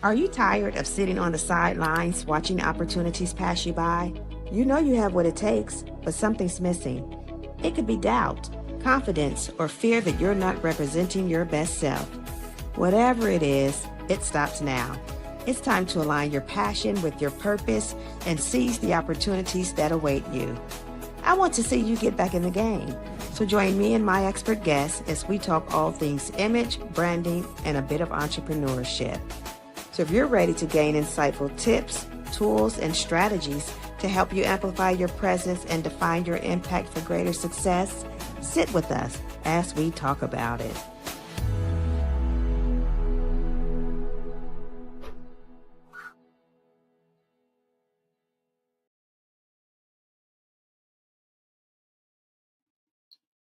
Are you tired of sitting on the sidelines watching opportunities pass you by? You know you have what it takes, but something's missing. It could be doubt, confidence, or fear that you're not representing your best self. Whatever it is, it stops now. It's time to align your passion with your purpose and seize the opportunities that await you. I want to see you get back in the game. So join me and my expert guests as we talk all things image, branding, and a bit of entrepreneurship. So if you're ready to gain insightful tips, tools, and strategies to help you amplify your presence and define your impact for greater success, sit with us as we talk about it.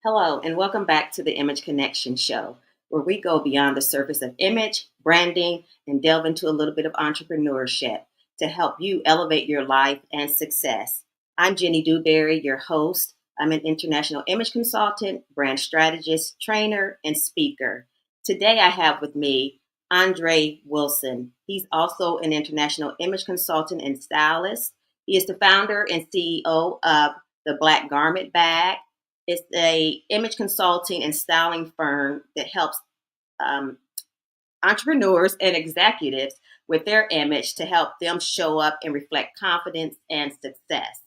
Hello, and welcome back to the Image Connection Show, where we go beyond the surface of image, branding, and delve into a little bit of entrepreneurship to help you elevate your life and success. I'm Jenny Dewberry, your host. I'm an international image consultant, brand strategist, trainer, and speaker. Today I have with me André Wilson. He's also an international image consultant and stylist. He is the founder and CEO of the Black Garment Bag. It's a image consulting and styling firm that helps entrepreneurs and executives with their image to help them show up and reflect confidence and success.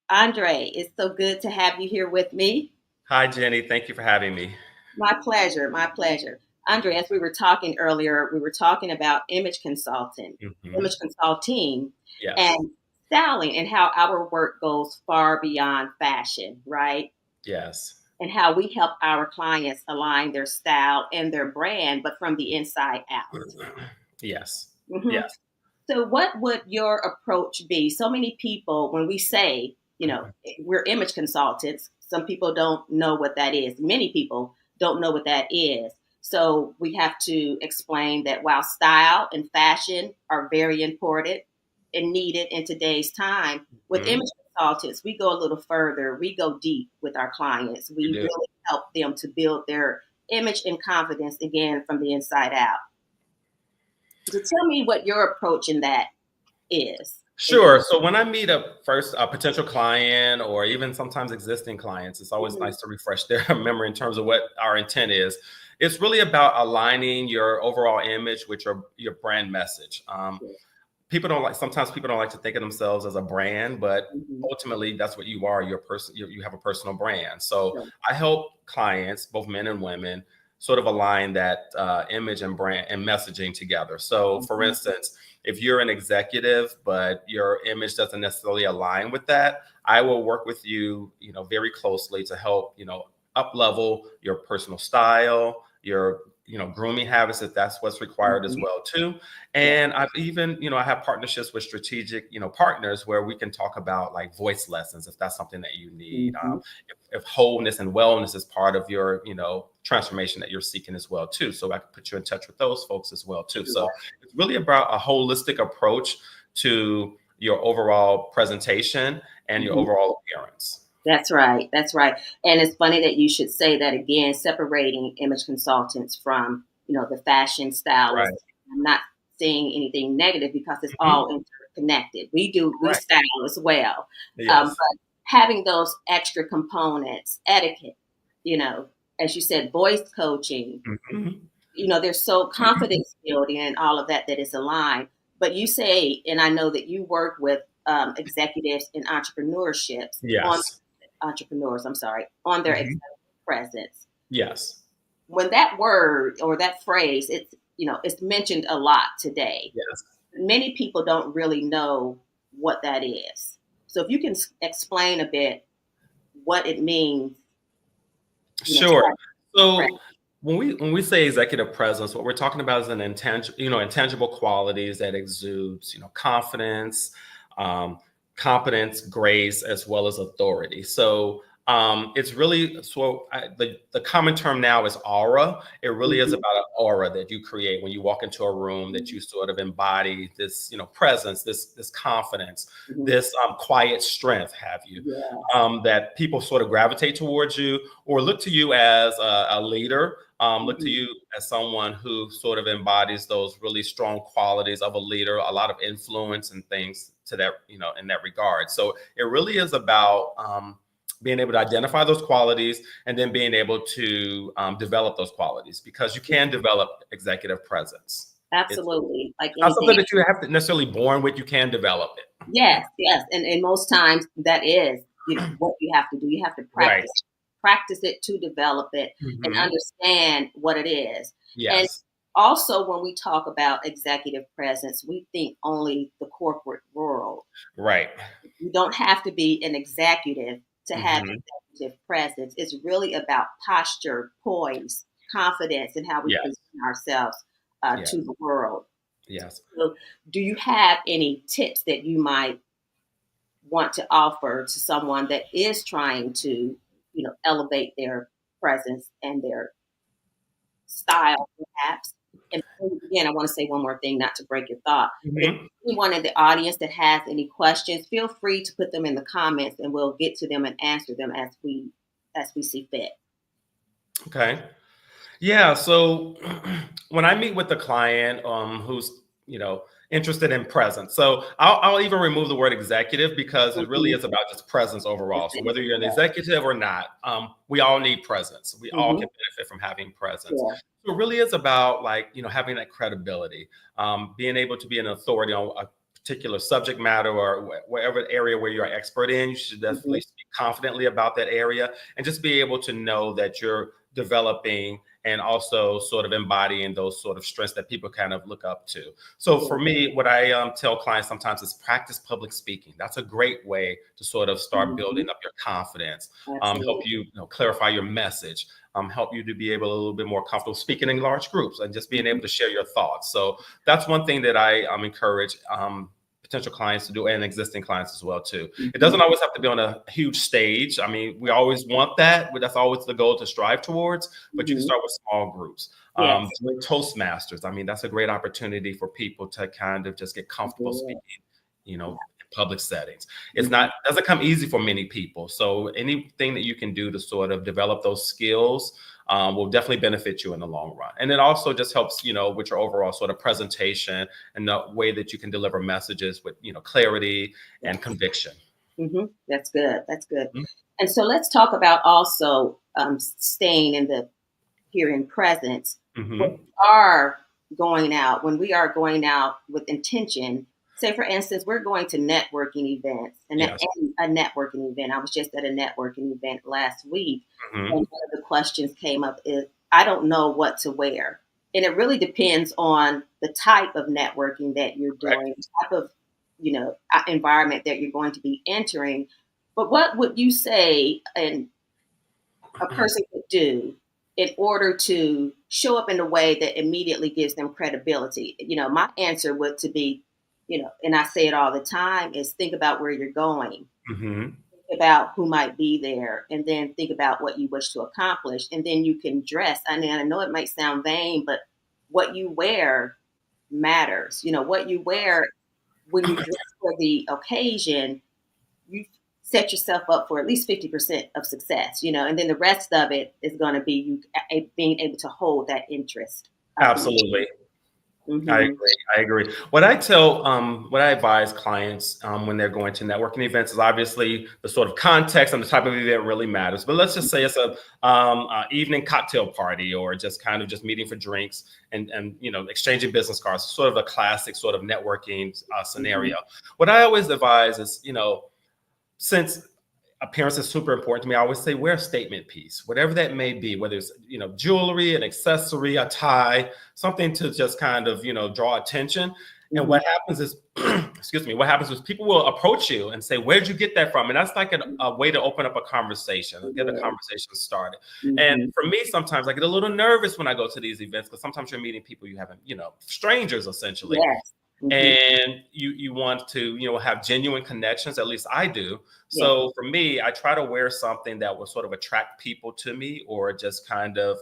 Andre, it's so good to have you here with me. Hi, Jenny. Thank you for having me. My pleasure. My pleasure. Andre, as we were talking earlier, we were talking about image consulting, Hmm. image consulting, Yes. and styling, and how our work goes far beyond fashion, right? Yes. And how we help our clients align their style and their brand, but from the inside out. Yes. hmm Yes. So, what would your approach be? So many people, when we say, we're image consultants, some people don't know what that is. Many people don't know what that is. So, we have to explain that while style and fashion are very important and needed in today's time, with Hmm. image consultants, we go a little further. We go deep with our clients. You We do. really help them to build their image and confidence again from the inside out. So, tell me what your approach in that is. Sure. So when I meet a potential client or even sometimes existing clients, it's always Mhm. nice to refresh their memory in terms of what our intent is. It's really about aligning your overall image with your brand message. Sometimes people don't like to think of themselves as a brand, but Mhm. ultimately that's what you are. You have a personal brand. So Sure. I help clients, both men and women, sort of align that image and brand and messaging together. So for Mhm. instance, if you're an executive but your image doesn't necessarily align with that, I will work with you, very closely to help, up level your personal style, your grooming habits, if that's what's required as Mhm. well too. Yeah. And I've even, I have partnerships with strategic, partners where we can talk about like voice lessons if that's something that you need. Mhm. If wholeness and wellness is part of your, transformation that you're seeking as well too. So I can put you in touch with those folks as well too. Sure. So it's really about a holistic approach to your overall presentation and your Mhm. overall appearance. That's right. That's right. And it's funny that you should say that again, separating image consultants from, the fashion stylists. Right. I'm not saying anything negative because it's Mhm. all interconnected. We Correct. style as well. Yes. But having those extra components, etiquette, you know, as you said, voice coaching, Mhm. there's so confidence building and all of that is aligned. But you say, and I know that you work with executives in entrepreneurships on Yes. entrepreneurs, I'm sorry, on their Mhm. executive presence. Yes. When that word or that phrase, it's mentioned a lot today. Yes. Many people don't really know what that is. So if you can explain a bit what it means, to Sure. have friends. So when we say executive presence, what we're talking about is intangible qualities that exudes, confidence, um, competence, grace, as well as authority. So it's really the common term now is aura. It really is Mhm. about an aura that you create when you walk into a room, that you sort of embody this, presence, this confidence, Mhm. this quiet strength, have you, Yeah. that people sort of gravitate towards you or look to you as a leader, look to you as someone who sort of embodies those really strong qualities of a leader, a lot of influence and things to that, in that regard. So it really is about being able to identify those qualities and then being able to develop those qualities, because you can develop executive presence. Absolutely. It's not something that you have to necessarily born with. You can develop it. Yes. And most times that is, what you have to do. You have to practice it to develop it and understand what it is. Yes. And also, when we talk about executive presence, we think only the corporate world. Right. You don't have to be an executive to have executive presence. It's really about posture, poise, confidence, and how we present ourselves to the world. Yes. So do you have any tips that you might want to offer to someone that is trying to, elevate their presence and their style, perhaps? And again, I want to say one more thing, not to break your thought. If anyone in the audience that has any questions, feel free to put them in the comments, and we'll get to them and answer them as we see fit. Okay. Yeah. So when I meet with the client who's interested in presence, so I'll even remove the word executive, because it really is about just presence overall. So whether you're an executive or not, we all need presence. We all can benefit from having presence. Yeah. So it really is about having that credibility, being able to be an authority on a particular subject matter or whatever area where you're an expert in. You should definitely speak confidently about that area, and just be able to know that you're developing and also sort of embodying those sort of strengths that people kind of look up to. So for me, what I tell clients sometimes is practice public speaking. That's a great way to sort of start building up your confidence, help you, clarify your message, help you to be able a little bit more comfortable speaking in large groups and just being able to share your thoughts. So that's one thing that I encourage potential clients to do, and existing clients as well too. It doesn't always have to be on a huge stage. I mean, we always want that, but that's always the goal to strive towards. But you can start with small groups. Doing Toastmasters. I mean, that's a great opportunity for people to kind of just get comfortable speaking, in public settings. It's doesn't come easy for many people. So anything that you can do to sort of develop those skills will definitely benefit you in the long run. And it also just helps, with your overall sort of presentation and the way that you can deliver messages with, clarity and conviction. That's good. That's good. And so let's talk about also staying here in presence. When we are going out with intention. Say, for instance, we're going to networking events, and a networking event. I was just at a networking event last week, and one of the questions came up is, I don't know what to wear. And it really depends on the type of networking that you're doing, the type of, environment that you're going to be entering. But what would you say a person could do in order to show up in a way that immediately gives them credibility? My answer would to be, and I say it all the time, is think about where you're going, think about who might be there, and then think about what you wish to accomplish. And then you can dress. I mean, I know it might sound vain, but what you wear matters. What you wear when you dress for the occasion, you set yourself up for at least 50% of success, and then the rest of it is going to be you being able to hold that interest. Absolutely. I agree. What I advise clients when they're going to networking events is obviously the sort of context and the type of event really matters. But let's just say it's a evening cocktail party, or just kind of just meeting for drinks and exchanging business cards, sort of a classic sort of networking scenario. What I always advise is, since appearance is super important to me, I always say wear a statement piece, whatever that may be, whether it's, jewelry, an accessory, a tie, something to just kind of, draw attention. And what happens is, what happens is people will approach you and say, where'd you get that from? And that's like a way to open up a conversation, get a conversation started. And for me, sometimes I get a little nervous when I go to these events, because sometimes you're meeting people you haven't, strangers essentially. And you want to, have genuine connections. At least I do. So for me, I try to wear something that will sort of attract people to me, or just kind of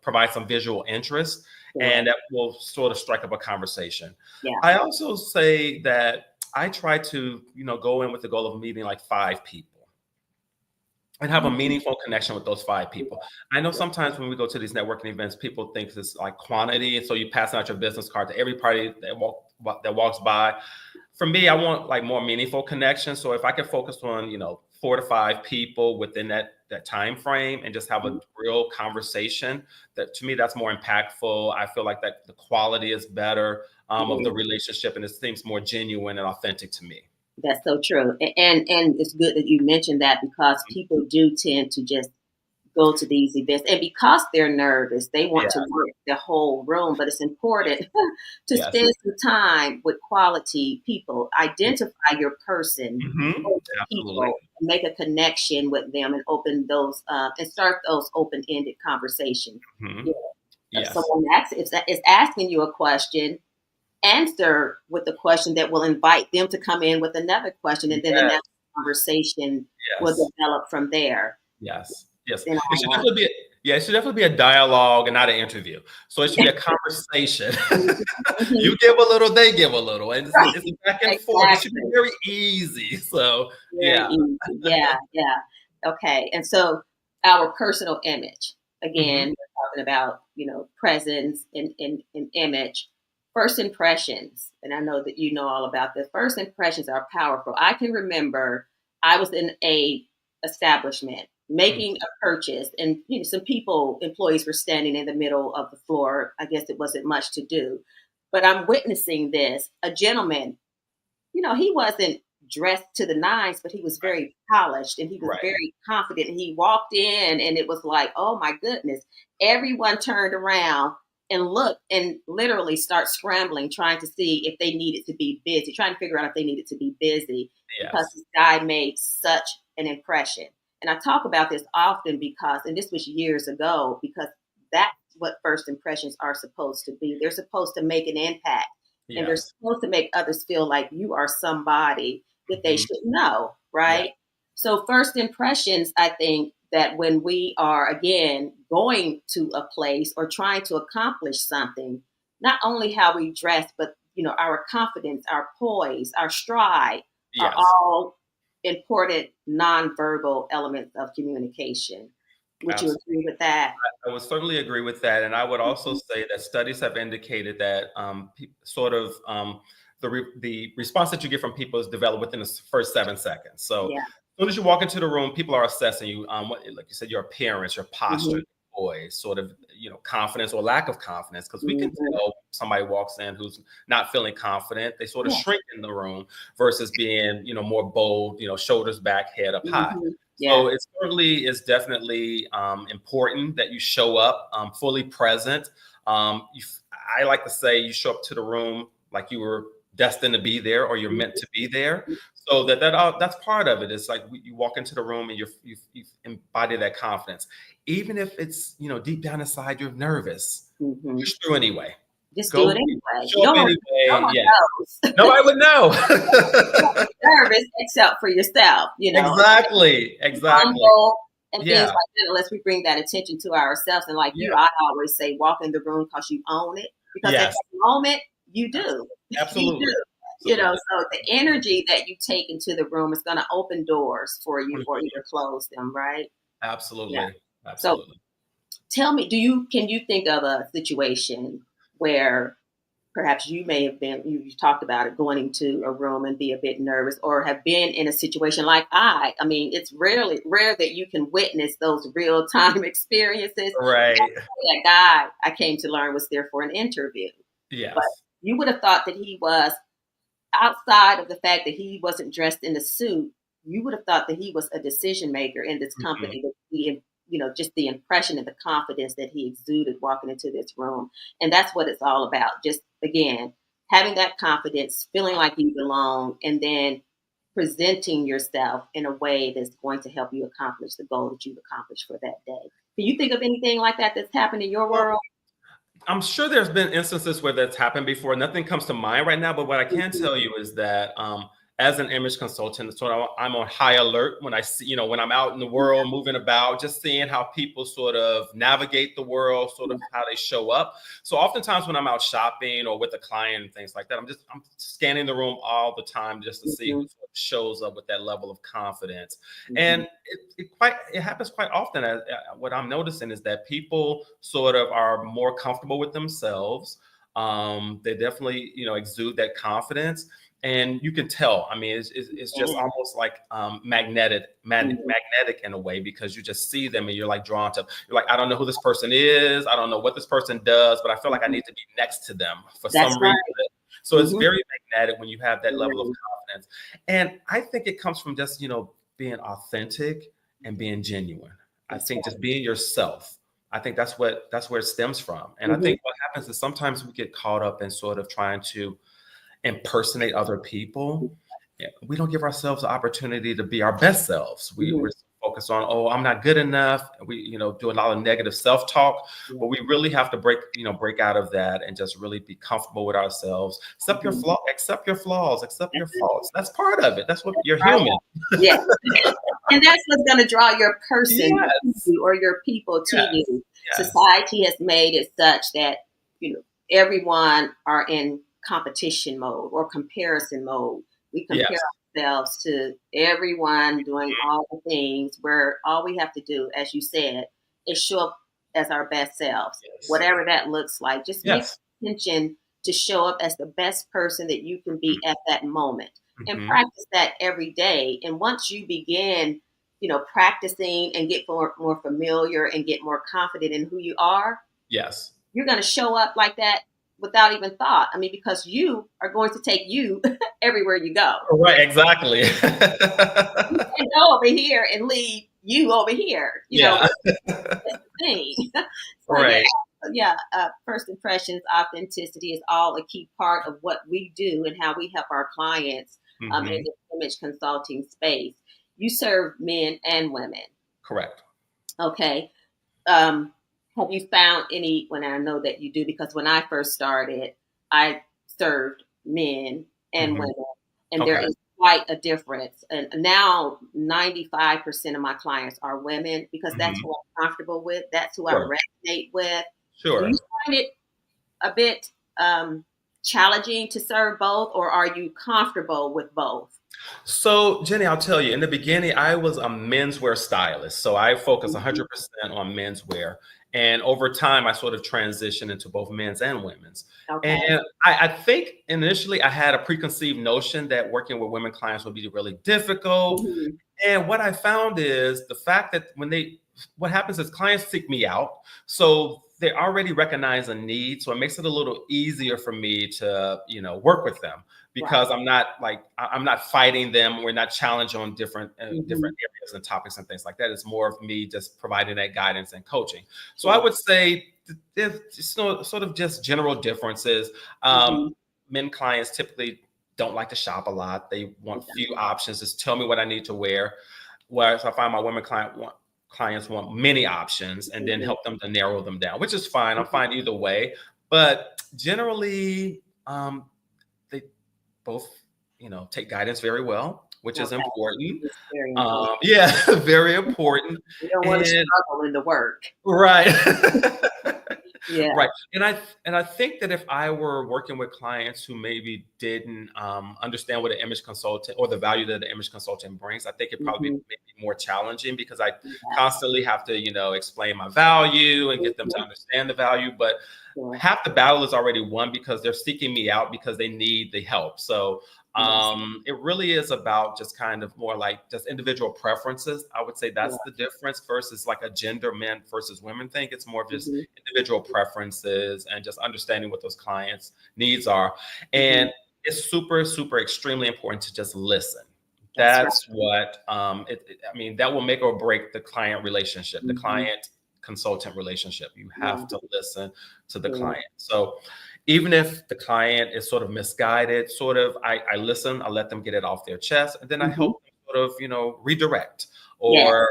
provide some visual interest, and that will sort of strike up a conversation. I also say that I try to, go in with the goal of meeting like 5 people. and have a meaningful connection with those 5 people. I know sometimes when we go to these networking events, people think it's like quantity. And so you pass out your business card to every party that walks by. For me, I want like more meaningful connection. So if I can focus on, 4 to 5 people within that time frame and just have a real conversation, that to me, that's more impactful. I feel like that the quality is better of the relationship, and it seems more genuine and authentic to me. That's so true. And it's good that you mentioned that, because people do tend to just go to these events, and because they're nervous, they want to work the whole room. But it's important to spend some time with quality people, identify your person, people, and make a connection with them, and open those and start those open-ended conversations. If someone is asking you a question, answer with a question that will invite them to come in with another question, and then the next conversation will develop from there. Yes. It should definitely be a dialogue and not an interview. So it should be a conversation. You give a little, they give a little, and it's back and forth. It should be very easy. So easy. Okay. And so our personal image, again, we're talking about, presence and image. First impressions, and I know that you know all about this. First impressions are powerful. I can remember I was in a establishment making a purchase, and some employees were standing in the middle of the floor. I guess it wasn't much to do, but I'm witnessing this. A gentleman, he wasn't dressed to the nines, but he was very polished, and he was very confident. And he walked in, and it was like, oh my goodness! Everyone turned around and look and literally start scrambling, trying to see if they needed to be busy, trying to figure out if they needed to be busy, because this guy made such an impression. And I talk about this often because, and this was years ago, because that's what first impressions are supposed to be. They're supposed to make an impact, and they're supposed to make others feel like you are somebody that they should know, right? So first impressions, I think, that when we are, again, going to a place or trying to accomplish something, not only how we dress, but, our confidence, our poise, our stride are all important nonverbal elements of communication. Would you agree with that? I would certainly agree with that. And I would also say that studies have indicated that the response that you get from people is developed within the first 7 seconds. So as soon as you walk into the room, people are assessing you, like you said, your appearance, your posture, your voice, sort of, confidence or lack of confidence. Because we can tell somebody walks in who's not feeling confident. They sort of shrink in the room versus being, more bold, shoulders back, head up high. So it certainly is definitely important that you show up fully present. I like to say you show up to the room like you were destined to be there, or you're meant to be there. So that's part of it. It's like you walk into the room and you embody that confidence, even if it's deep down inside you're nervous. Just do anyway. Just do it anyway. Show up anyway. Nobody would know. Nervous except for yourself. Exactly. Humble and things like that. Unless we bring that attention to ourselves, and like I always say, walk in the room because you own it. Because at the moment, you do. Absolutely. You do. So the energy that you take into the room is going to open doors for you or either close them, right? Absolutely. Yeah. So tell me, can you think of a situation where perhaps you may have been, you talked about it, going into a room and be a bit nervous, or have been in a situation like I mean, it's rare that you can witness those real time experiences. Right. That guy I came to learn was there for an interview. Yes. But you would have thought that he was, outside of the fact that he wasn't dressed in a suit, you would have thought that he was a decision maker in this company. Just the impression and the confidence that he exuded walking into this room. And that's what it's all about. Just, again, having that confidence, feeling like you belong, and then presenting yourself in a way that's going to help you accomplish the goal that you've accomplished for that day. Can you think of anything like that that's happened in your world? I'm sure there's been instances where that's happened before. Nothing comes to mind right now, but what I can tell you is that as an image consultant, sort of I'm on high alert when I see, when I'm out in the world moving about, just seeing how people sort of navigate the world, sort of how they show up. So oftentimes when I'm out shopping or with a client and things like that, I'm scanning the room all the time just to see who sort of shows up with that level of confidence. And it happens quite often. What I'm noticing is that people sort of are more comfortable with themselves. They definitely, exude that confidence. And you can tell, I mean, it's just almost like magnetic in a way, because you just see them and you're like drawn to, you're like, I don't know who this person is. I don't know what this person does, but I feel like I need to be next to them for some reason. So it's very magnetic when you have that level of confidence. And I think it comes from just, being authentic and being genuine. I think just being yourself. I think that's where it stems from. And I think what happens is sometimes we get caught up in sort of trying to impersonate other people. We don't give ourselves the opportunity to be our best selves. We're focused on, I'm not good enough. We, do a lot of negative self-talk, but we really have to break out of that and just really be comfortable with ourselves. Accept your flaws, accept your faults. That's part of it. That's what you're human. Yeah. And that's what's going to draw your person to you or your people to you. Yes. Society has made it such that, everyone are in competition mode or comparison mode. We compare ourselves to everyone doing all the things, where all we have to do, as you said, is show up as our best selves, whatever that looks like. Just make intention to show up as the best person that you can be at that moment, and practice that every day. And once you begin, practicing and get more familiar and get more confident in who you are, you're going to show up like that without even thought. I mean, because you are going to take you everywhere you go. Right, exactly. You can go over here and leave you over here. That's the thing. Right. First impressions, authenticity is all a key part of what we do and how we help our clients in the image consulting space. You serve men and women. Correct. Okay. Have you found any, when I know that you do, because when I first started, I served men and women, and there is quite a difference. And now 95% of my clients are women, because that's who I'm comfortable with. That's who I resonate with. Sure. Do you find it a bit challenging to serve both, or are you comfortable with both? So, Jenny, I'll tell you, in the beginning, I was a menswear stylist. So I focus 100% on menswear. And over time, I sort of transitioned into both men's and women's. Okay. And I think initially I had a preconceived notion that working with women clients would be really difficult. And what I found is the fact that what happens is clients seek me out. So they already recognize a need. So it makes it a little easier for me to, work with them, because I'm not fighting them. We're not challenged on different areas and topics and things like that. It's more of me just providing that guidance and coaching. So I would say there's sort of just general differences. Men clients typically don't like to shop a lot. They want few options. Just tell me what I need to wear. Whereas I find my women clients want many options, and then help them to narrow them down, which is fine. I'm fine either way. But generally, they both, take guidance very well, which is important. Very important. Very important. You don't want to struggle in the work. Right. Yeah. Right. And I think that if I were working with clients who maybe didn't understand what an image consultant or the value that an image consultant brings, I think it'd probably be maybe more challenging, because I constantly have to, explain my value and get them to understand the value. But half the battle is already won, because they're seeking me out because they need the help. So it really is about just kind of more like just individual preferences. I would say that's the difference versus like a gender men versus women thing. It's more of just individual preferences and just understanding what those clients' needs are. And it's super, super extremely important to just listen. That's what, that will make or break the client relationship, the client consultant relationship. You have to listen to the client. So even if the client is sort of misguided, I listen, I let them get it off their chest, and then I help them sort of, redirect, or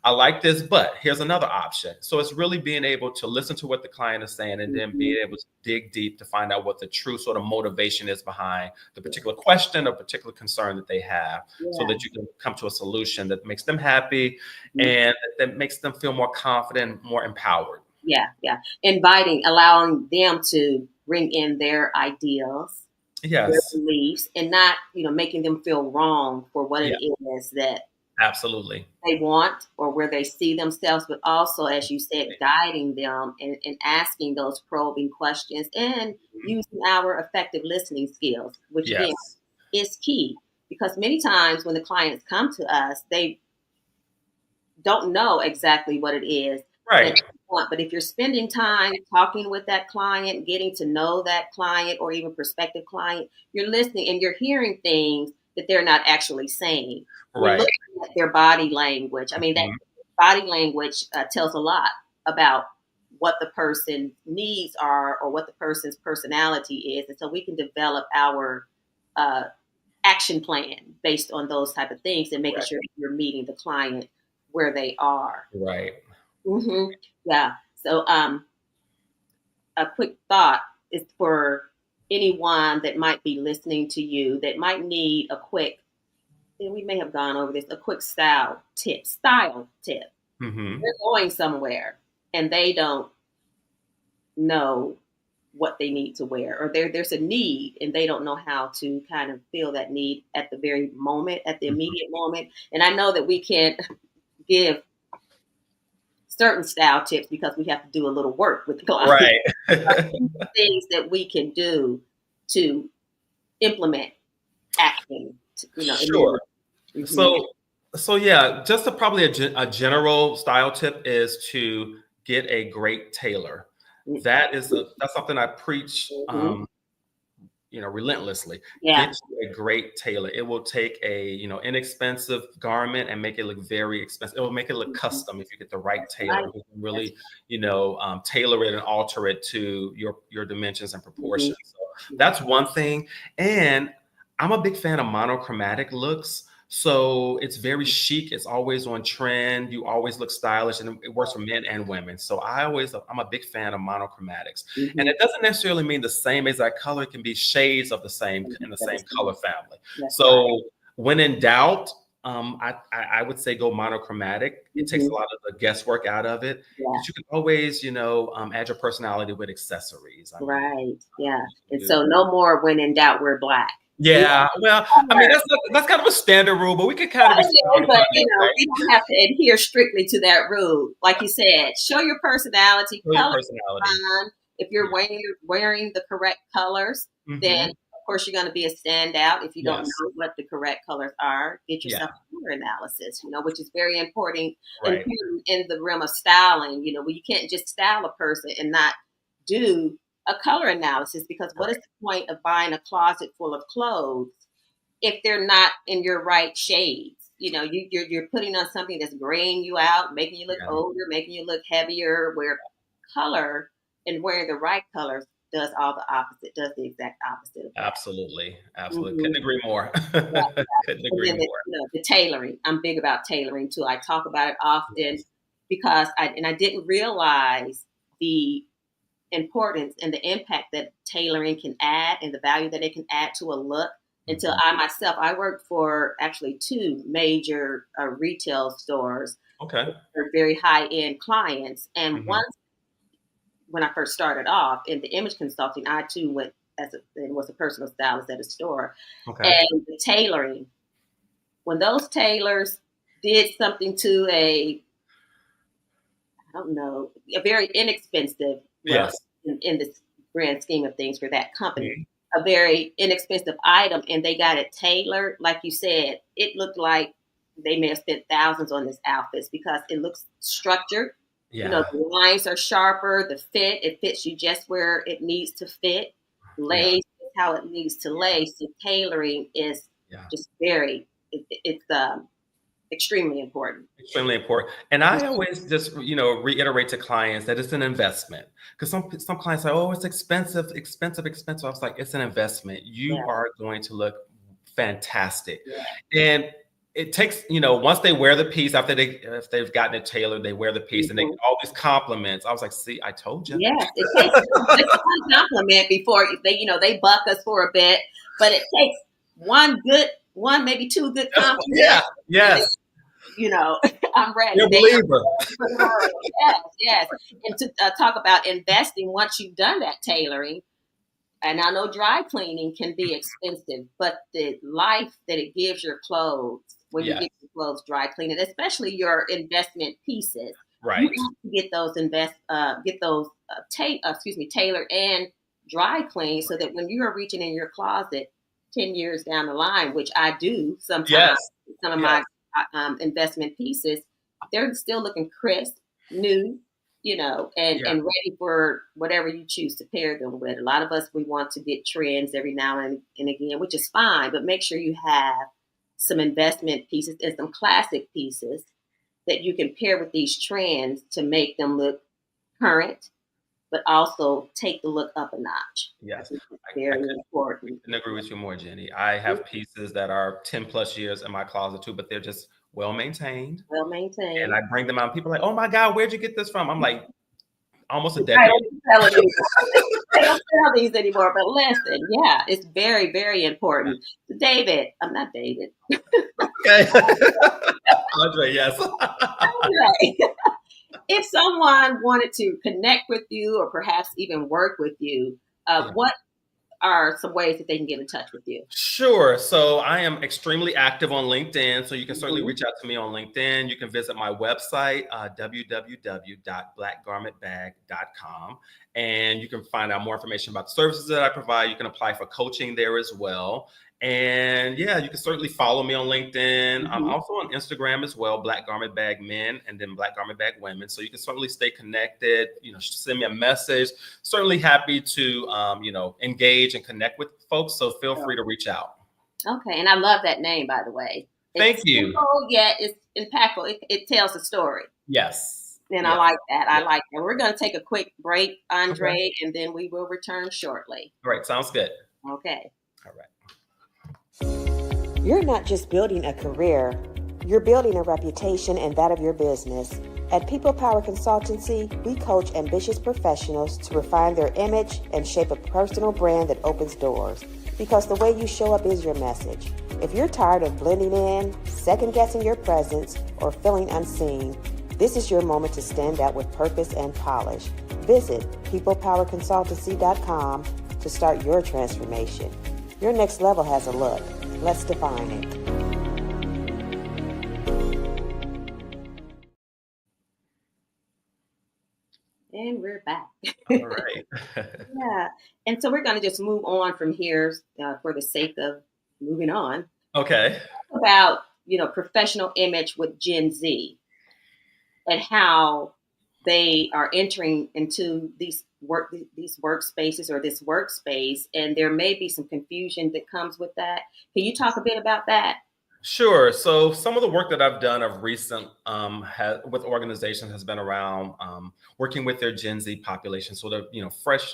I like this, but here's another option. So it's really being able to listen to what the client is saying and then being able to dig deep to find out what the true sort of motivation is behind the particular question or particular concern that they have, so that you can come to a solution that makes them happy and that makes them feel more confident, more empowered. Yeah. Allowing them to bring in their ideals, their beliefs, and not, making them feel wrong for what it is that absolutely they want or where they see themselves, but also, as you said, guiding them and asking those probing questions and using our effective listening skills, which again is key, because many times when the clients come to us, they don't know exactly what it is. Right. But if you're spending time talking with that client, getting to know that client or even prospective client, you're listening and you're hearing things that they're not actually saying. You're looking at their body language. I mean, that body language tells a lot about what the person needs are or what the person's personality is. And so we can develop our action plan based on those type of things and making sure that you're meeting the client where they are. Right. Mm-hmm. Yeah. So a quick thought is for anyone that might be listening to you that might need a quick, and we may have gone over this, a quick style tip. Mm-hmm. They're going somewhere and they don't know what they need to wear, or there's a need and they don't know how to kind of fill that need at the very moment, at the immediate moment. And I know that we can't give certain style tips because we have to do a little work with the client. Right. Things that we can do to implement action. Sure. So yeah, just probably a general style tip is to get a great tailor. That's something I preach, relentlessly. Yeah. Get you a great tailor. It will take a, inexpensive garment and make it look very expensive. It will make it look custom if you get the right tailor who can really, tailor it and alter it to your dimensions and proportions. So that's one thing. And I'm a big fan of monochromatic looks. So it's very chic. It's always on trend. You always look stylish, and it works for men and women. So I'm a big fan of monochromatics. And it doesn't necessarily mean the same exact color. It can be shades of the same in the same color family. So when in doubt, I would say go monochromatic. It takes a lot of the guesswork out of it. But you can always, add your personality with accessories. And so no more when in doubt, wear black. Yeah, well, I mean that's kind of a standard rule, but we could kind of. But we don't have to adhere strictly to that rule. Like you said, show your personality. If you're wearing the correct colors, then of course you're going to be a standout. If you don't know what the correct colors are, get yourself a color analysis. Which is very important in the realm of styling. Where you can't just style a person and not do a color analysis, because what is the point of buying a closet full of clothes if they're not in your right shades? You're putting on something that's graying you out, making you look older, making you look heavier, where color and wearing the right colors does all the opposite, does the exact opposite. Absolutely. Couldn't agree more. Couldn't agree more. The tailoring. I'm big about tailoring too. I talk about it often because I didn't realize the importance and the impact that tailoring can add and the value that it can add to a look until I worked for actually 2 major retail stores. For very high-end clients. And once, when I first started off in the image consulting, I too went was a personal stylist at a store. And the tailoring, when those tailors did something to a very inexpensive, in the grand scheme of things for that company, a very inexpensive item, and they got it tailored, like you said, it looked like they may have spent thousands on this outfit because it looks structured. The lines are sharper, it fits you just where it needs to fit. Lace is how it needs to lay. So tailoring is just it's extremely important. Extremely important. And I always just, reiterate to clients that it's an investment, because some clients say, oh, it's expensive. I was like, it's an investment. You are going to look fantastic. And it takes, once they wear the piece, if they've gotten it tailored, they wear the piece and they get all these compliments. I was like, see, I told you. Yes, it takes one compliment before they buck us for a bit, but it takes one, maybe two good compliments. Yeah, yes. I'm ready. You're a believer. Yes. And to talk about investing once you've done that tailoring, and I know dry cleaning can be expensive, but the life that it gives your clothes when you get your clothes dry cleaning, especially your investment pieces, right? You have to get those tailored and dry cleaned, so that when you are reaching in your closet 10 years down the line, which I do sometimes, some of my investment pieces, they're still looking crisp, new, and ready for whatever you choose to pair them with. A lot of us, we want to get trends every now and again, which is fine, but make sure you have some investment pieces and some classic pieces that you can pair with these trends to make them look current, but also take the look up a notch. Yes. Very important. I couldn't agree with you more, Jenny. I have pieces that are 10 plus years in my closet too, but they're just well maintained. And I bring them out and people are like, oh my God, where'd you get this from? I'm like, almost a decade. They don't sell these anymore, but listen, it's very, very important. David, I'm not David. Okay. Andre, yes. Andre. If someone wanted to connect with you or perhaps even work with you, what are some ways that they can get in touch with you? Sure. So I am extremely active on LinkedIn. So you can certainly reach out to me on LinkedIn. You can visit my website, www.blackgarmentbag.com. And you can find out more information about the services that I provide. You can apply for coaching there as well. And you can certainly follow me on LinkedIn. I'm also on Instagram as well, Black Garment Bag Men and then Black Garment Bag Women. So you can certainly stay connected, send me a message. Certainly happy to, engage and connect with folks. So feel free to reach out. Okay. And I love that name, by the way. Thank you. Simple, yet it's impactful. It tells a story. Yes. And I like that. I like that. We're going to take a quick break, Andre, and then we will return shortly. All right. Sounds good. Okay. All right. You're not just building a career, you're building a reputation and that of your business. At People Power Consultancy, we coach ambitious professionals to refine their image and shape a personal brand that opens doors. Because the way you show up is your message. If you're tired of blending in, second-guessing your presence, or feeling unseen, this is your moment to stand out with purpose and polish. Visit peoplepowerconsultancy.com to start your transformation. Your next level has a look. Let's define it. And we're back. All right. And so we're going to just move on from here for the sake of moving on. Okay. About, professional image with Gen Z and how they are entering into these workspaces or this workspace, and there may be some confusion that comes with that. Can you talk a bit about that? Sure. So some of the work that I've done of recent with organizations has been around working with their Gen Z population. So they're, fresh,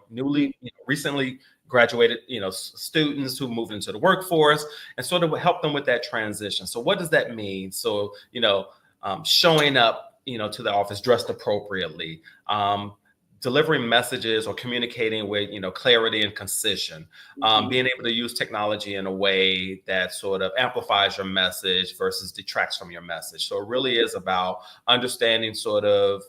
newly, recently graduated, students who moved into the workforce and sort of help them with that transition. So what does that mean? So, showing up, to the office dressed appropriately, delivering messages or communicating with, clarity and concision, being able to use technology in a way that sort of amplifies your message versus detracts from your message. So it really is about understanding sort of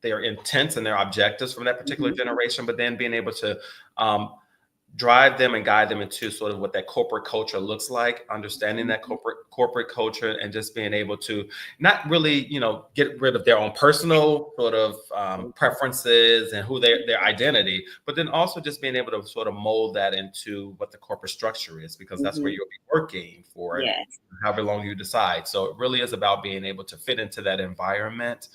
their intents and their objectives from that particular generation, but then being able to drive them and guide them into sort of what that corporate culture looks like, understanding that corporate culture, and just being able to not really, get rid of their own personal sort of preferences and who their identity, but then also just being able to sort of mold that into what the corporate structure is, because that's where you'll be working for however long you decide. So it really is about being able to fit into that environment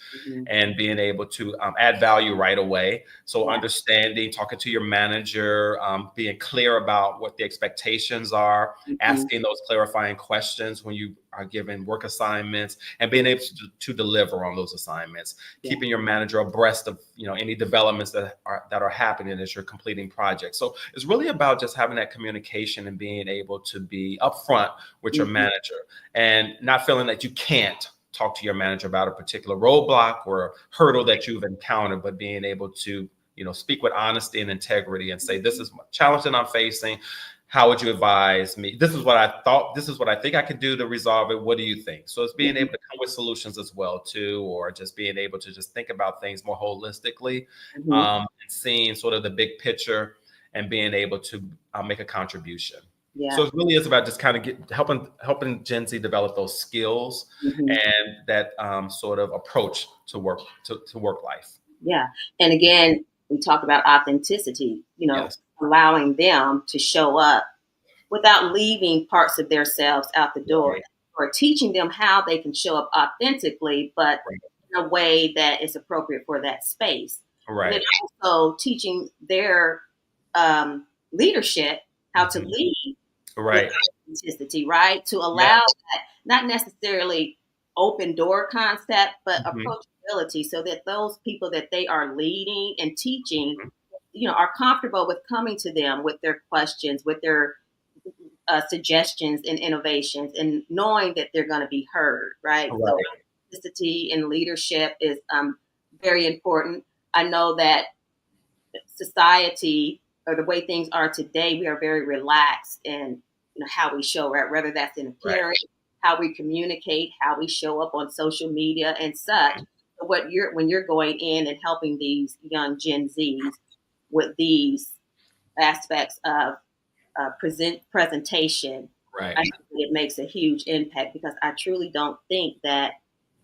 and being able to add value right away. So understanding, talking to your manager, being being clear about what the expectations are, asking those clarifying questions when you are given work assignments, and being able to deliver on those assignments, keeping your manager abreast of, any developments that are happening as you're completing projects. So it's really about just having that communication and being able to be upfront with your manager, and not feeling that you can't talk to your manager about a particular roadblock or hurdle that you've encountered, but being able to, speak with honesty and integrity and say, this is my challenge that I'm facing. How would you advise me? This is what I thought. This is what I think I could do to resolve it. What do you think? So it's being able to come with solutions as well, too, or just being able to just think about things more holistically, and seeing sort of the big picture and being able to make a contribution. Yeah. So it really is about just kind of helping Gen Z develop those skills and that sort of approach to work life. Yeah. And again, we talk about authenticity, allowing them to show up without leaving parts of themselves out the door, or teaching them how they can show up authentically, but in a way that is appropriate for that space. Right. And also teaching their leadership how to lead. Right. Authenticity, right? To allow that, not necessarily open door concept, but approachability, so that those people that they are leading and teaching, are comfortable with coming to them with their questions, with their suggestions and innovations, and knowing that they're going to be heard, right? So authenticity in leadership is very important. I know that society, or the way things are today, we are very relaxed in how we show, right? Whether that's in appearance, how we communicate, how we show up on social media and such. So when you're going in and helping these young Gen Zs with these aspects of presentation, I think it makes a huge impact, because I truly don't think that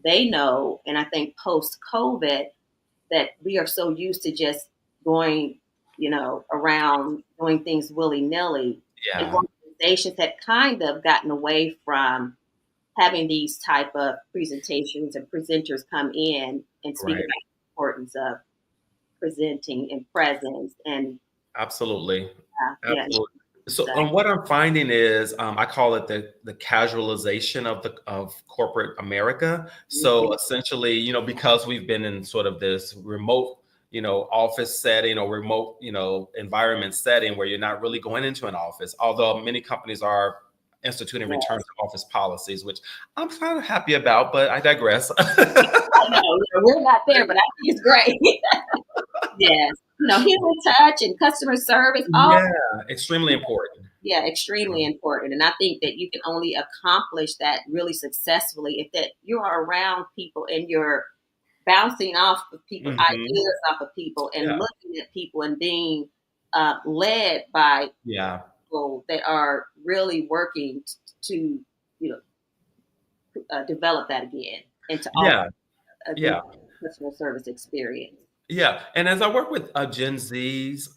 they know, and I think post-COVID, that we are so used to just going, around doing things willy-nilly. Yeah. And organizations had kind of gotten away from having these type of presentations and presenters come in and speak about the importance of presenting and presence. And absolutely. So what I'm finding is, I call it the casualization of corporate America. So essentially, because we've been in sort of this remote, office setting, or remote, environment setting where you're not really going into an office, although many companies are instituting return to office policies, which I'm kind of happy about, but I digress. I know, we're not there, but I think it's great. Yes. Human touch and customer service. Extremely important. Yeah, extremely important. And I think that you can only accomplish that really successfully if that you are around people and you're bouncing off of people, ideas off of people, and looking at people and being led by people that are really working to, develop that again and to offer a customer service experience. Yeah, and as I work with Gen Zs,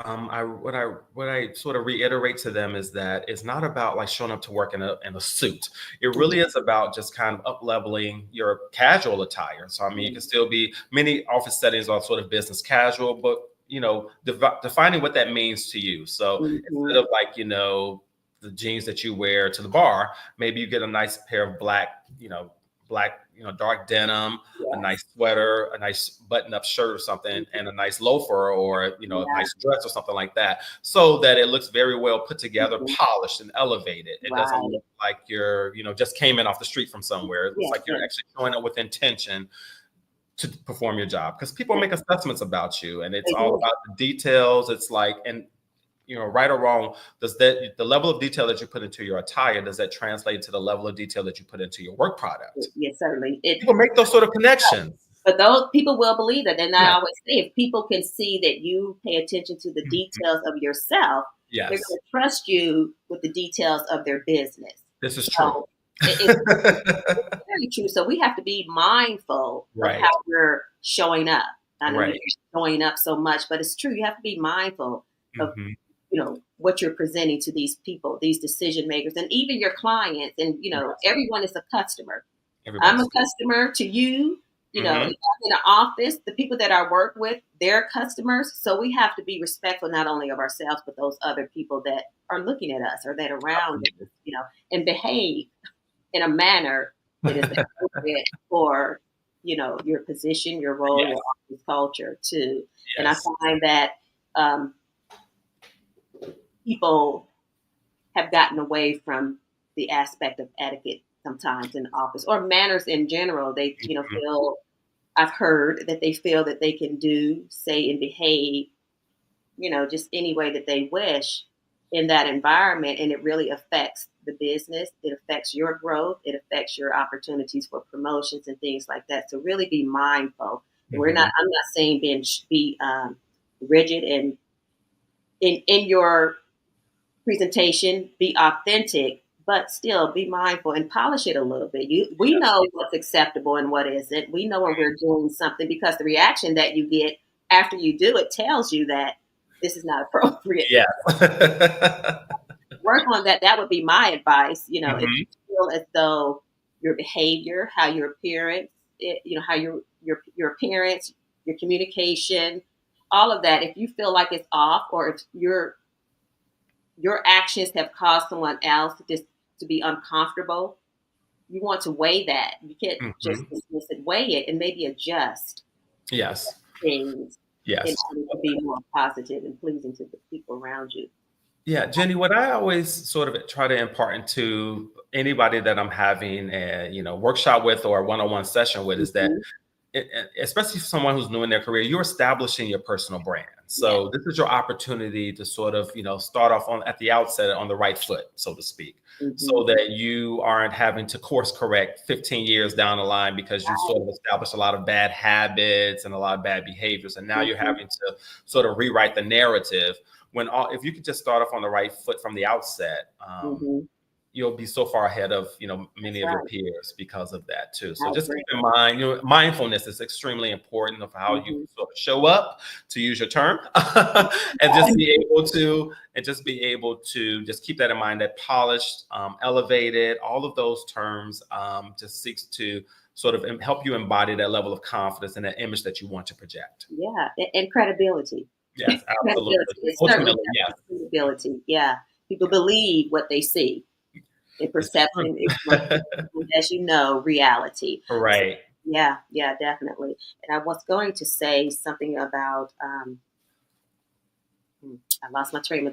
what I sort of reiterate to them is that it's not about like showing up to work in a suit. It really is about just kind of up-leveling your casual attire. So I mean, you can still be, many office settings are sort of business casual, but defining what that means to you. So instead of like the jeans that you wear to the bar, maybe you get a nice pair of black dark denim, a nice sweater, a nice button-up shirt or something, and a nice loafer, or a nice dress or something like that, so that it looks very well put together, polished and elevated. It doesn't look like you're just came in off the street from somewhere. It looks like you're actually showing up with intention to perform your job, because people make assessments about you, and it's all about the details. It's like, and right or wrong, does the level of detail that you put into your attire, does that translate to the level of detail that you put into your work product? Yes, certainly. People make those sort of connections. But those people will believe it. And I always say, if people can see that you pay attention to the details of yourself, they're going to trust you with the details of their business. This is true. It's very true. So we have to be mindful of how we're showing up. I know you're showing up so much, but it's true. You have to be mindful of what you're presenting to these people, these decision makers, and even your clients. And everyone is a customer. I'm a customer to you, You know, in the office, the people that I work with, they're customers. So we have to be respectful not only of ourselves, but those other people that are looking at us or that are around us, you know, and behave in a manner that is appropriate for, you know, your position, your role, your office culture too. Yes. And I find that people have gotten away from the aspect of etiquette sometimes in the office or manners in general. They, you know, feel, I've heard that they feel that they can do, say, and behave, you know, just any way that they wish in that environment. And it really affects the business. It affects your growth. It affects your opportunities for promotions and things like that. So really be mindful. I'm not saying be rigid and in your presentation, be authentic, but still be mindful and polish it a little bit. We know what's acceptable and what isn't. We know when we're doing something because the reaction that you get after you do it tells you that this is not appropriate. Yeah. Work on that. That would be my advice. You know, if you feel as though your behavior, how your appearance, you know, how your appearance, your communication, all of that, if you feel like it's off or if your actions have caused someone else just to be uncomfortable, you want to weigh that. You can't just dismiss it. Weigh it and maybe adjust. Yes. Things. Yes. In order to be more positive and pleasing to the people around you. Yeah, Jenny, what I always sort of try to impart into anybody that I'm having a, you know, workshop with or a one-on-one session with is that especially for someone who's new in their career, you're establishing your personal brand. So this is your opportunity to sort of, you know, start off at the outset on the right foot, so to speak, so that you aren't having to course correct 15 years down the line because you sort of established a lot of bad habits and a lot of bad behaviors. And now you're having to sort of rewrite the narrative when if you could just start off on the right foot from the outset, you'll be so far ahead of, you know, many of your peers because of that too. So just keep in mind, you know, mindfulness is extremely important of how you sort of show up, to use your term, and just be able to just keep that in mind, that polished, elevated, all of those terms just seeks to sort of help you embody that level of confidence and that image that you want to project. Yeah, and credibility. Yes, absolutely. Ultimately, yes. Credibility. Yeah, people believe what they see. And perception is, as you know, reality. Right. So, yeah, definitely. And I was going to say something about, I lost my train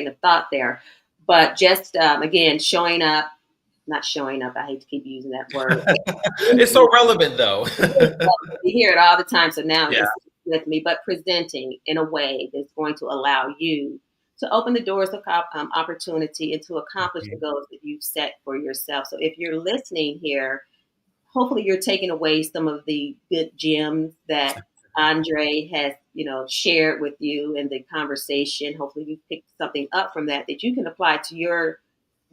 of thought there, but just, again, not showing up. I hate to keep using that word. It's so relevant though. You hear it all the time. So now it's with me, but presenting in a way that's going to allow you to open the doors of opportunity and to accomplish the goals that you've set for yourself. So if you're listening here, hopefully you're taking away some of the good gems that André has, you know, shared with you in the conversation. Hopefully you picked something up from that you can apply to your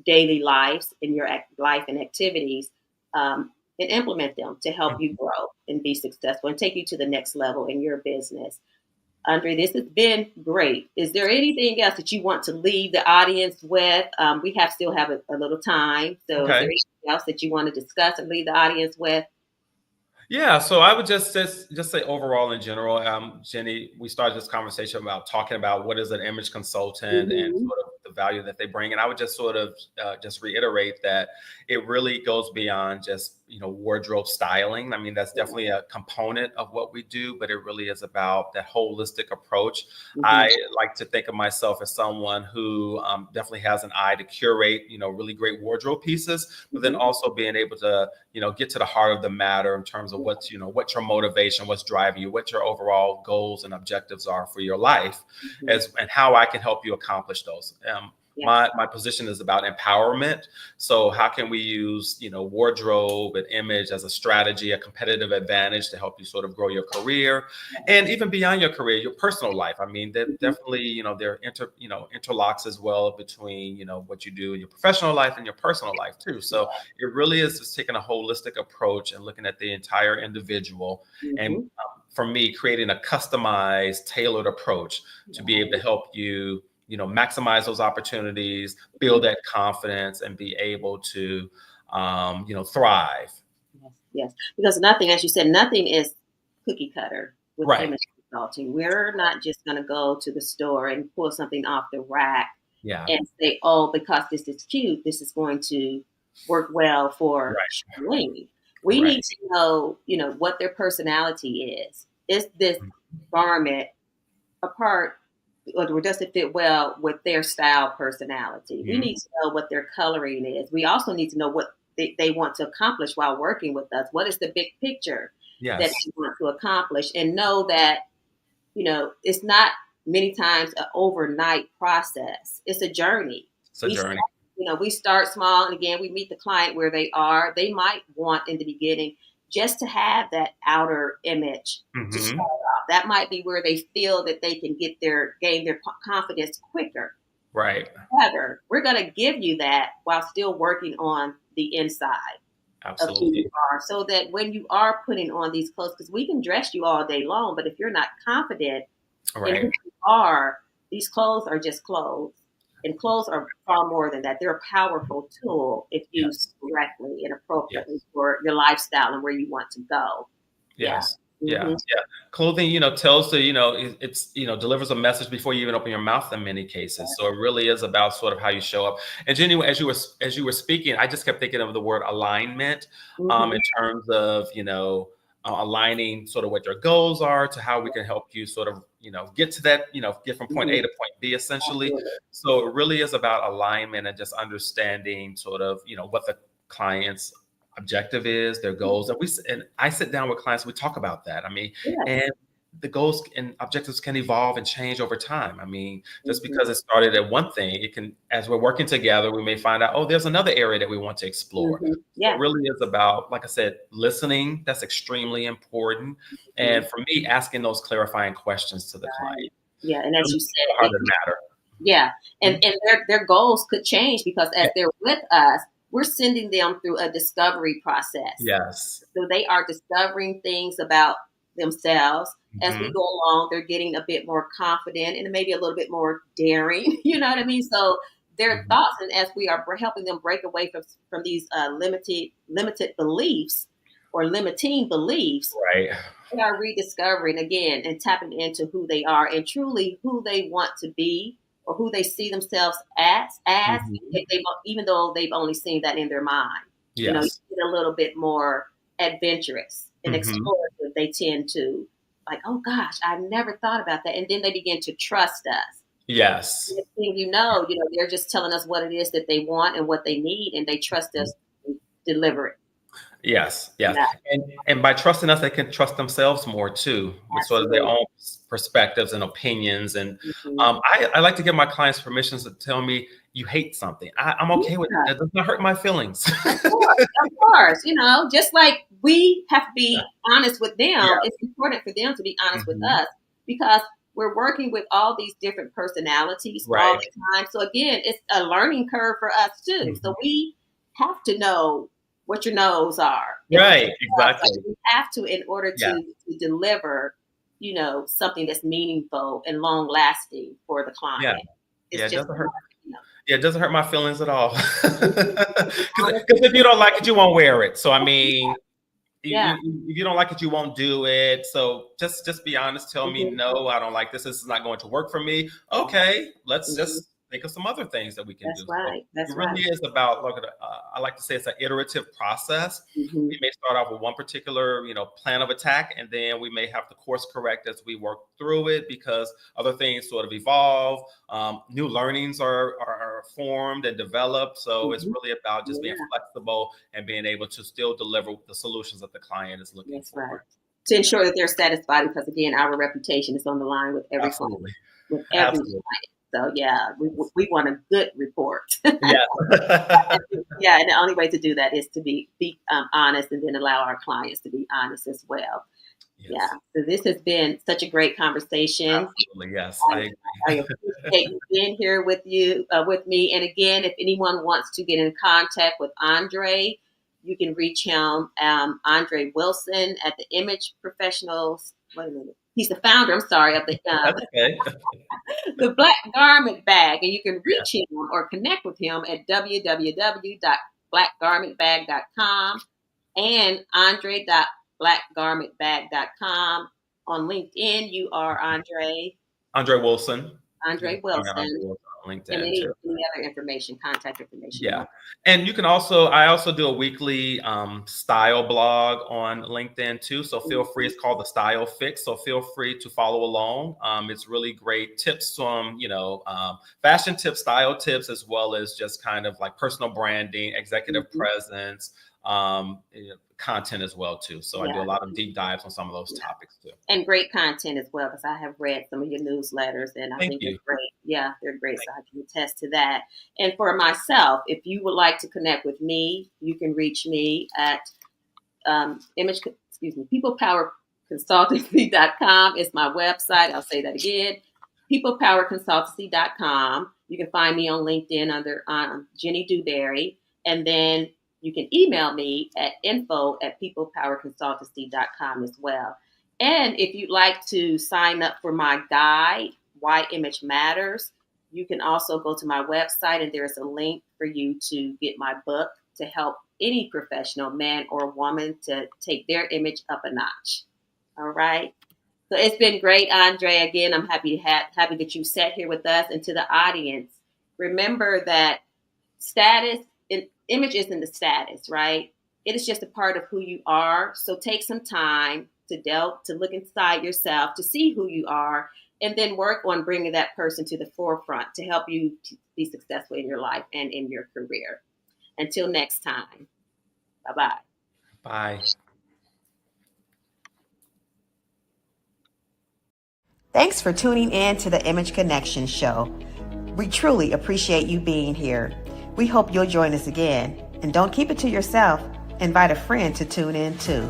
daily lives and your life and activities and implement them to help you grow and be successful and take you to the next level in your business. André, this has been great. Is there anything else that you want to leave the audience with? We still have a little time. So is there anything else that you want to discuss and leave the audience with? Yeah, so I would just say overall in general, Jenny, we started this conversation about talking about what is an image consultant and sort of the value that they bring. And I would just sort of just reiterate that it really goes beyond just, you know, wardrobe styling. I mean, that's definitely a component of what we do, but it really is about that holistic approach. I like to think of myself as someone who definitely has an eye to curate, you know, really great wardrobe pieces, but then also being able to, you know, get to the heart of the matter in terms of what's your motivation, what's driving you, what your overall goals and objectives are for your life, and how I can help you accomplish those. My position is about empowerment. So how can we use, you know, wardrobe and image as a strategy, a competitive advantage to help you sort of grow your career and even beyond your career, your personal life. I mean, definitely, you know, there interlocks as well between, you know, what you do in your professional life and your personal life too. So it really is just taking a holistic approach and looking at the entire individual and for me, creating a customized, tailored approach to be able to help you, you know, maximize those opportunities, build that confidence, and be able to, you know, thrive Yes. Because nothing, as you said, nothing is cookie cutter with Right. image consulting. We're not just going to go to the store and pull something off the rack Yeah. and say, oh, because this is cute, this is going to work well for Right. Charlene. We Right. need to know, what their personality is. Is this garment a part, or does it fit well with their style personality? We need to know what their coloring is. We also need to know what they want to accomplish while working with us. What is the big picture that they want to accomplish? And know that, it's not many times an overnight process. It's a journey. It's a journey. We start small, and again, we meet the client where they are. They might want in the beginning just to have that outer image to start off. That might be where they feel that they can gain their confidence quicker. Right. However, we're going to give you that while still working on the inside. Absolutely. Of who you are, so that when you are putting on these clothes, because we can dress you all day long, but if you're not confident in who you are, these clothes are just clothes. And clothes are far more than that. They're a powerful tool if used correctly and appropriately for your lifestyle and where you want to go. Yes. Yeah. Clothing, tells the, it's, delivers a message before you even open your mouth in many cases. So it really is about sort of how you show up. And Jenny, as you were speaking, I just kept thinking of the word alignment, in terms of, aligning sort of what your goals are to how we can help you sort of, get to that, get from point A to point B essentially. So it really is about alignment and just understanding sort of, what the client's objective is, their goals. And I sit down with clients, we talk about that. I mean, and the goals and objectives can evolve and change over time. I mean, just because it started at one thing, it can, as we're working together, we may find out, oh, there's another area that we want to explore. It really is about, like I said, listening. That's extremely important. And for me, asking those clarifying questions to the client. Yeah. And as you said, heart of the matter. Yeah. And their goals could change because as they're with us, we're sending them through a discovery process. Yes. So they are discovering things about themselves. As we go along, they're getting a bit more confident and maybe a little bit more daring. You know what I mean? So their thoughts, and as we are helping them break away from these limited beliefs or limiting beliefs, right? They are rediscovering again and tapping into who they are and truly who they want to be, or who they see themselves as even though they've only seen that in their mind. You get a little bit more adventurous and explorative. They tend to like, oh gosh, I've never thought about that. And then they begin to trust us. Yes. Next thing they're just telling us what it is that they want and what they need, and they trust us to deliver it. Yes. And by trusting us, they can trust themselves more too, with sort of their own perspectives and opinions. And I like to give my clients permissions to tell me you hate something. I'm okay with that. It does not hurt my feelings. Of course, just like we have to be honest with them, it's important for them to be honest with us, because we're working with all these different personalities all the time. So again, it's a learning curve for us too. So we have to know what your no's are. Right, exactly. We have to, in order to deliver, something that's meaningful and long lasting for the client. It doesn't hurt. Yeah, it doesn't hurt my feelings at all. Because if you don't like it, you won't wear it. So I mean, if you don't like it, you won't do it. So just be honest. Tell me, no, I don't like this. This is not going to work for me. Okay, let's just think of some other things that we can do. Right. It really is about, I like to say it's an iterative process. We may start off with one particular, plan of attack, and then we may have to course correct as we work through it, because other things sort of evolve. New learnings are formed and developed. So it's really about just being flexible and being able to still deliver the solutions that the client is looking for. Right. To ensure that they're satisfied, because again, our reputation is on the line with every client. With every client. So we want a good report. And the only way to do that is to be honest, and then allow our clients to be honest as well. So this has been such a great conversation. Absolutely, yes. I appreciate you being here with me. And again, if anyone wants to get in contact with André, you can reach him, André Wilson at the Image Professionals. Wait a minute. He's the founder, of the the Black Garment Bag, and you can reach him or connect with him at www.blackgarmentbag.com. and andre.blackgarmentbag.com. On LinkedIn, you are André Wilson. André Wilson. On LinkedIn, and any too. other information, contact information. Yeah. And you can I also do a weekly style blog on LinkedIn too. So feel free, it's called the Style Fix. So feel free to follow along. It's really great tips from, fashion tips, style tips, as well as just kind of like personal branding, executive presence, content as well too. So I do a lot of deep dives on some of those topics too. And great content as well, because I have read some of your newsletters and I think they're great. Yeah, they're great. So I can attest to that. And for myself, if you would like to connect with me, you can reach me at peoplepowerconsultancy.com is my website. I'll say that again. peoplepowerconsultancy.com. You can find me on LinkedIn under Jenny Dewberry. And then you can email me at info@peoplepowerconsultancy.com as well. And if you'd like to sign up for my guide, Why Image Matters, you can also go to my website and there's a link for you to get my book to help any professional, man or woman, to take their image up a notch. All right. So it's been great, André. Again, I'm happy that you sat here with us. And to the audience, remember that image isn't the status, right? It is just a part of who you are. So take some time to look inside yourself, to see who you are, and then work on bringing that person to the forefront to help you to be successful in your life and in your career. Until next time, bye-bye. Bye. Thanks for tuning in to the Image Connection Show. We truly appreciate you being here. We hope you'll join us again. And don't keep it to yourself. Invite a friend to tune in too.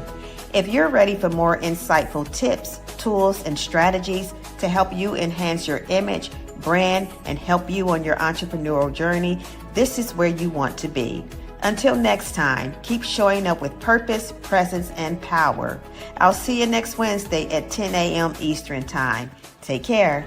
If you're ready for more insightful tips, tools, and strategies to help you enhance your image, brand, and help you on your entrepreneurial journey, this is where you want to be. Until next time, keep showing up with purpose, presence, and power. I'll see you next Wednesday at 10 a.m. Eastern Time. Take care.